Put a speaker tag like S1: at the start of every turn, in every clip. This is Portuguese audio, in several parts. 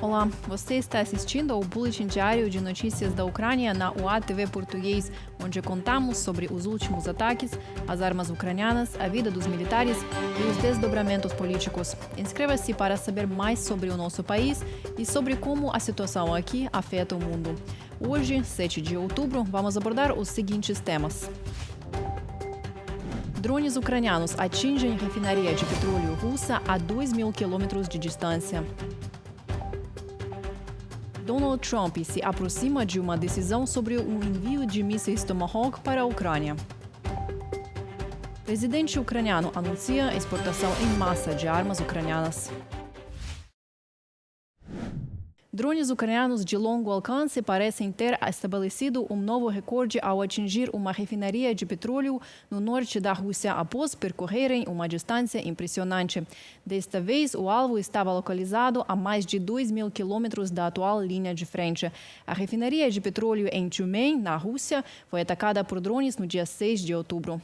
S1: Olá, você está assistindo ao Boletim Diário de Notícias da Ucrânia na UA TV Português, onde contamos sobre os últimos ataques, as armas ucranianas, a vida dos militares e os desdobramentos políticos. Inscreva-se para saber mais sobre o nosso país e sobre como a situação aqui afeta o mundo. Hoje, 7 de outubro, vamos abordar os seguintes temas. Drones ucranianos atingem refinaria de petróleo russa a 2.000 quilômetros de distância. Donald Trump se aproxima de uma decisão sobre o envio de mísseis Tomahawk para a Ucrânia. Presidente ucraniano anuncia a exportação em massa de armas ucranianas. Drones ucranianos de longo alcance parecem ter estabelecido um novo recorde ao atingir uma refinaria de petróleo no norte da Rússia após percorrerem uma distância impressionante. Desta vez, o alvo estava localizado a mais de 2.000 quilômetros da atual linha de frente. A refinaria de petróleo em Tyumen, na Rússia, foi atacada por drones no dia 6 de outubro.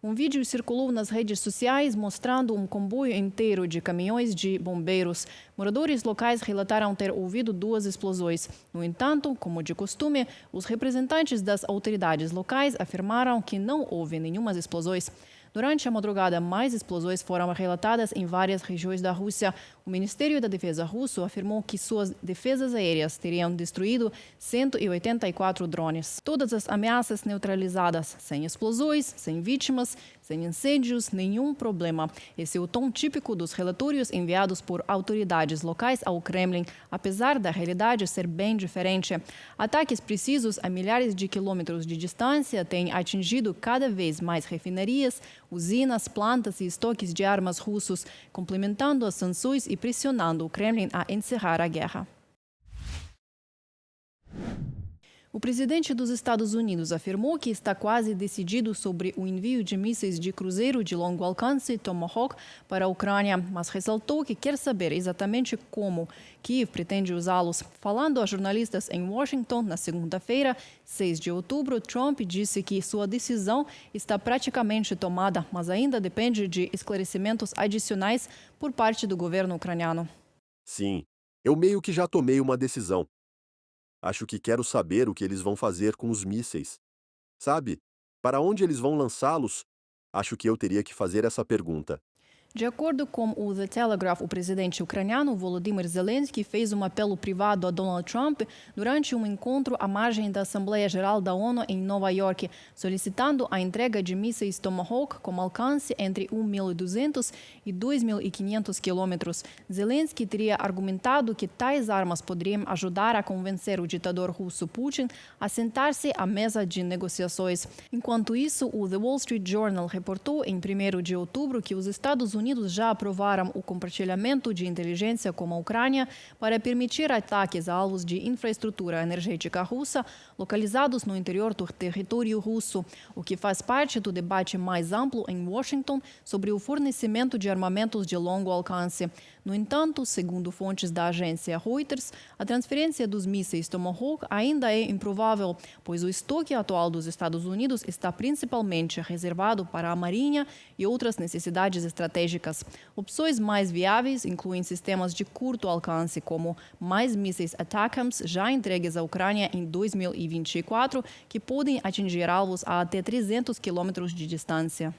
S1: Um vídeo circulou nas redes sociais mostrando um comboio inteiro de caminhões de bombeiros. Moradores locais relataram ter ouvido duas explosões. No entanto, como de costume, os representantes das autoridades locais afirmaram que não houve nenhumas explosões. Durante a madrugada, mais explosões foram relatadas em várias regiões da Rússia. O Ministério da Defesa russo afirmou que suas defesas aéreas teriam destruído 184 drones. Todas as ameaças neutralizadas, sem explosões, sem vítimas, sem incêndios, nenhum problema. Esse é o tom típico dos relatórios enviados por autoridades locais ao Kremlin, apesar da realidade ser bem diferente. Ataques precisos a milhares de quilômetros de distância têm atingido cada vez mais refinarias, usinas, plantas e estoques de armas russos, complementando as sanções e pressionando o Kremlin a encerrar a guerra. O presidente dos Estados Unidos afirmou que está quase decidido sobre o envio de mísseis de cruzeiro de longo alcance Tomahawk para a Ucrânia, mas ressaltou que quer saber exatamente como Kiev pretende usá-los. Falando a jornalistas em Washington na segunda-feira, 6 de outubro, Trump disse que sua decisão está praticamente tomada, mas ainda depende de esclarecimentos adicionais por parte do governo ucraniano.
S2: Sim, eu meio que já tomei uma decisão. Acho que quero saber o que eles vão fazer com os mísseis. Sabe? Para onde eles vão lançá-los? Acho que eu teria que fazer essa pergunta.
S1: De acordo com o The Telegraph, o presidente ucraniano Volodymyr Zelensky fez um apelo privado a Donald Trump durante um encontro à margem da Assembleia Geral da ONU em Nova York, solicitando a entrega de mísseis Tomahawk com alcance entre 1.200 e 2.500 quilômetros. Zelensky teria argumentado que tais armas poderiam ajudar a convencer o ditador russo Putin a sentar-se à mesa de negociações. Enquanto isso, o The Wall Street Journal reportou em 1º de outubro que os Estados Unidos já aprovaram o compartilhamento de inteligência com a Ucrânia para permitir ataques a alvos de infraestrutura energética russa localizados no interior do território russo, o que faz parte do debate mais amplo em Washington sobre o fornecimento de armamentos de longo alcance. No entanto, segundo fontes da agência Reuters, a transferência dos mísseis Tomahawk ainda é improvável, pois o estoque atual dos Estados Unidos está principalmente reservado para a Marinha e outras necessidades estratégicas. Opções mais viáveis incluem sistemas de curto alcance, como mais mísseis ATACMS já entregues à Ucrânia em 2024, que podem atingir alvos a até 300 quilômetros de distância.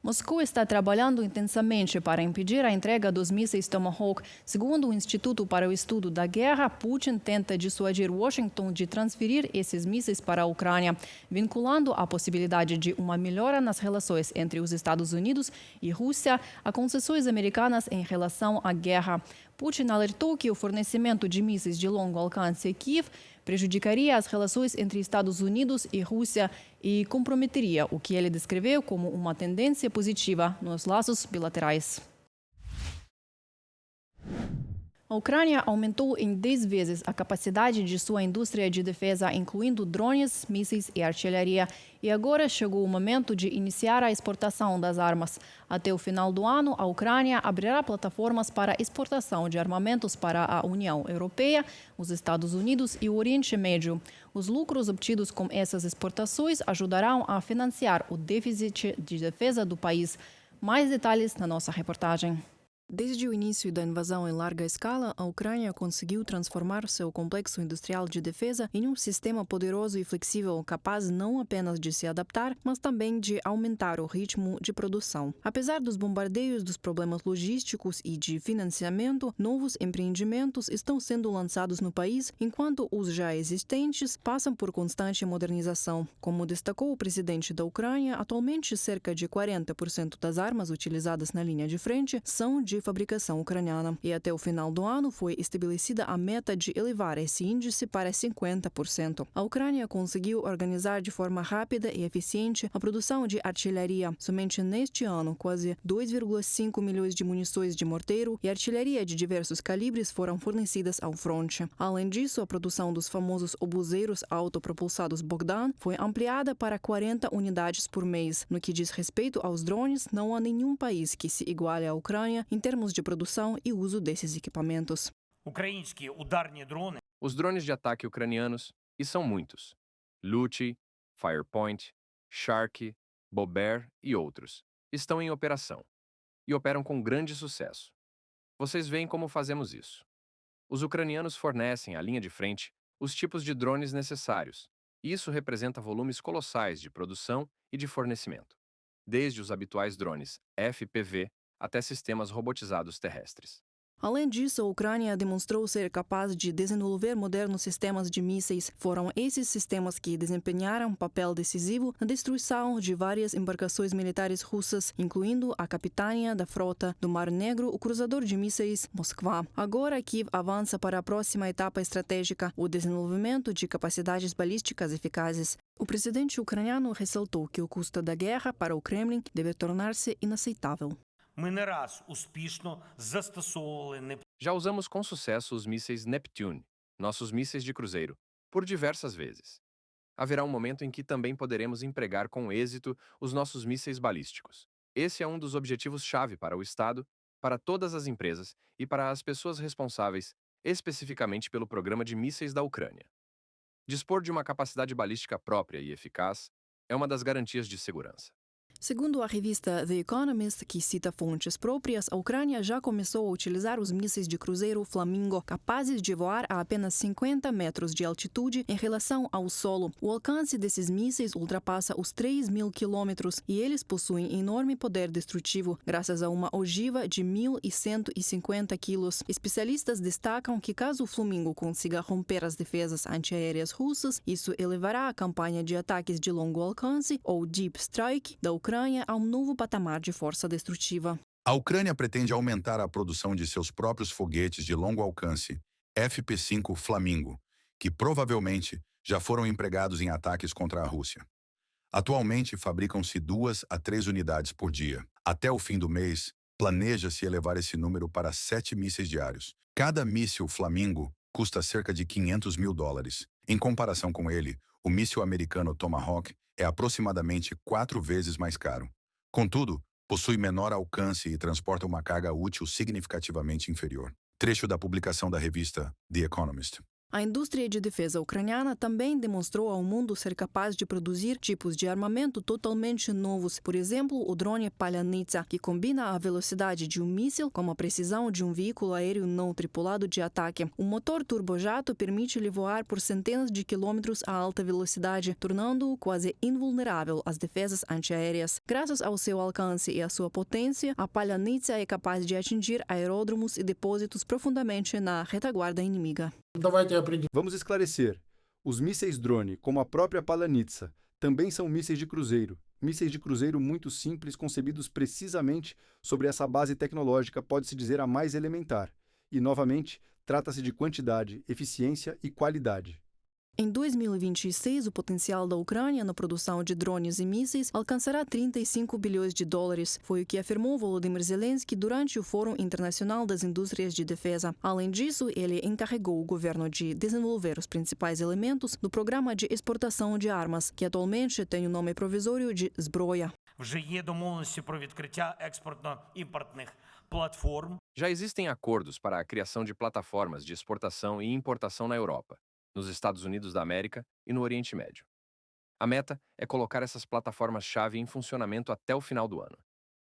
S1: Moscou está trabalhando intensamente para impedir a entrega dos mísseis Tomahawk. Segundo o Instituto para o Estudo da Guerra, Putin tenta dissuadir Washington de transferir esses mísseis para a Ucrânia, vinculando a possibilidade de uma melhora nas relações entre os Estados Unidos e Rússia a concessões americanas em relação à guerra. Putin alertou que o fornecimento de mísseis de longo alcance a Kiev prejudicaria as relações entre Estados Unidos e Rússia e comprometeria o que ele descreveu como uma tendência positiva nos laços bilaterais. A Ucrânia aumentou em 10 vezes a capacidade de sua indústria de defesa, incluindo drones, mísseis e artilharia. E agora chegou o momento de iniciar a exportação das armas. Até o final do ano, a Ucrânia abrirá plataformas para exportação de armamentos para a União Europeia, os Estados Unidos e o Oriente Médio. Os lucros obtidos com essas exportações ajudarão a financiar o déficit de defesa do país. Mais detalhes na nossa reportagem. Desde o início da invasão em larga escala, a Ucrânia conseguiu transformar seu complexo industrial de defesa em um sistema poderoso e flexível capaz não apenas de se adaptar, mas também de aumentar o ritmo de produção. Apesar dos bombardeios, dos problemas logísticos e de financiamento, novos empreendimentos estão sendo lançados no país, enquanto os já existentes passam por constante modernização. Como destacou o presidente da Ucrânia, atualmente cerca de 40% das armas utilizadas na linha de frente são de fabricação ucraniana. E até o final do ano foi estabelecida a meta de elevar esse índice para 50%. A Ucrânia conseguiu organizar de forma rápida e eficiente a produção de artilharia. Somente neste ano, quase 2,5 milhões de munições de morteiro e artilharia de diversos calibres foram fornecidas ao fronte. Além disso, a produção dos famosos obuseiros autopropulsados Bogdan foi ampliada para 40 unidades por mês. No que diz respeito aos drones, não há nenhum país que se iguale à Ucrânia em termos de produção e uso desses equipamentos.
S3: Українські ударні дрони
S4: Os drones de ataque ucranianos, e são muitos, Lute, Firepoint, Shark, Bober e outros, estão em operação e operam com grande sucesso. Vocês veem como fazemos isso. Os ucranianos fornecem à linha de frente os tipos de drones necessários, e isso representa volumes colossais de produção e de fornecimento, desde os habituais drones FPV até sistemas robotizados terrestres.
S1: Além disso, a Ucrânia demonstrou ser capaz de desenvolver modernos sistemas de mísseis. Foram esses sistemas que desempenharam um papel decisivo na destruição de várias embarcações militares russas, incluindo a capitânia da frota do Mar Negro, o cruzador de mísseis Moskva. Agora, Kiev avança para a próxima etapa estratégica, o desenvolvimento de capacidades balísticas eficazes. O presidente ucraniano ressaltou que o custo da guerra para o Kremlin deve tornar-se inaceitável.
S3: ми не раз успішно застосовували
S4: Já usamos com sucesso os mísseis Neptune, nossos mísseis de cruzeiro, por diversas vezes. Haverá um momento em que também poderemos empregar com êxito os nossos mísseis balísticos. Esse é um dos objetivos-chave para o Estado, para todas as empresas e para as pessoas responsáveis, especificamente pelo programa de mísseis da Ucrânia. Dispor de uma capacidade balística própria e eficaz é uma das garantias de segurança.
S1: Segundo a revista The Economist, que cita fontes próprias, a Ucrânia já começou a utilizar os mísseis de cruzeiro Flamingo, capazes de voar a apenas 50 metros de altitude em relação ao solo. O alcance desses mísseis ultrapassa os 3.000 quilômetros e eles possuem enorme poder destrutivo, graças a uma ogiva de 1.150 quilos. Especialistas destacam que caso o Flamingo consiga romper as defesas antiaéreas russas, isso elevará a campanha de ataques de longo alcance, ou Deep Strike, da Ucrânia a um novo patamar de força destrutiva.
S5: A Ucrânia pretende aumentar a produção de seus próprios foguetes de longo alcance, FP-5 Flamingo, que provavelmente já foram empregados em ataques contra a Rússia. Atualmente, fabricam-se 2 a 3 unidades por dia. Até o fim do mês, planeja-se elevar esse número para 7 mísseis diários. Cada míssil Flamingo custa cerca de $500 mil. Em comparação com ele, o míssil americano Tomahawk é aproximadamente 4 vezes mais caro. Contudo, possui menor alcance e transporta uma carga útil significativamente inferior. Trecho da publicação da revista The Economist.
S1: A indústria de defesa ucraniana também demonstrou ao mundo ser capaz de produzir tipos de armamento totalmente novos. Por exemplo, o drone Palyantsia, que combina a velocidade de um míssil com a precisão de um veículo aéreo não tripulado de ataque. O motor turbojato permite-lhe voar por centenas de quilômetros a alta velocidade, tornando-o quase invulnerável às defesas antiaéreas. Graças ao seu alcance e à sua potência, a Palyantsia é capaz de atingir aeródromos e depósitos profundamente na retaguarda inimiga.
S6: Vamos esclarecer. Os mísseis drone, como a própria Palyantsia, também são mísseis de cruzeiro muito simples, concebidos precisamente sobre essa base tecnológica, pode-se dizer a mais elementar. E, novamente, trata-se de quantidade, eficiência e qualidade.
S1: Em 2026, o potencial da Ucrânia na produção de drones e mísseis alcançará $35 bilhões. Foi o que afirmou Volodymyr Zelensky durante o Fórum Internacional das Indústrias de Defesa. Além disso, ele encarregou o governo de desenvolver os principais elementos do programa de exportação de armas, que atualmente tem o nome provisório de Zbroya.
S3: вже є домовленості про відкриття експортно-імпортних платформ.
S4: Já existem acordos para a criação de plataformas de exportação e importação na Europa, nos Estados Unidos da América e no Oriente Médio. A meta é colocar essas plataformas-chave em funcionamento até o final do ano.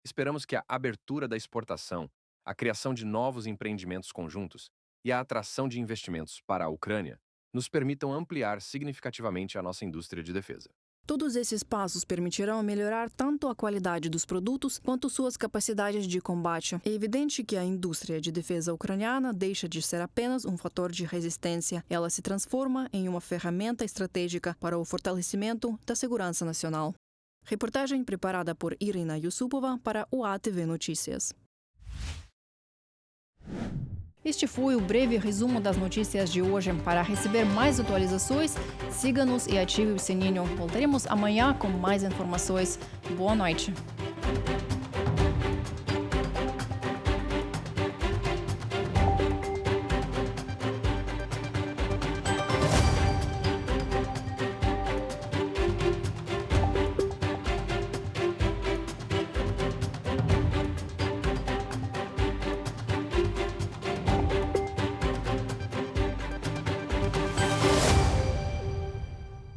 S4: Esperamos que a abertura da exportação a criação de novos empreendimentos conjuntos e a atração de investimentos para a Ucrânia nos permitam ampliar significativamente a nossa indústria de defesa.
S1: Todos esses passos permitirão melhorar tanto a qualidade dos produtos quanto suas capacidades de combate. É evidente que a indústria de defesa ucraniana deixa de ser apenas um fator de resistência. Ela se transforma em uma ferramenta estratégica para o fortalecimento da segurança nacional. Reportagem preparada por Irina Yusupova para o ATV Notícias. Este foi o breve resumo das notícias de hoje. Para receber mais atualizações, siga-nos e ative o sininho. Voltaremos amanhã com mais informações. Boa noite.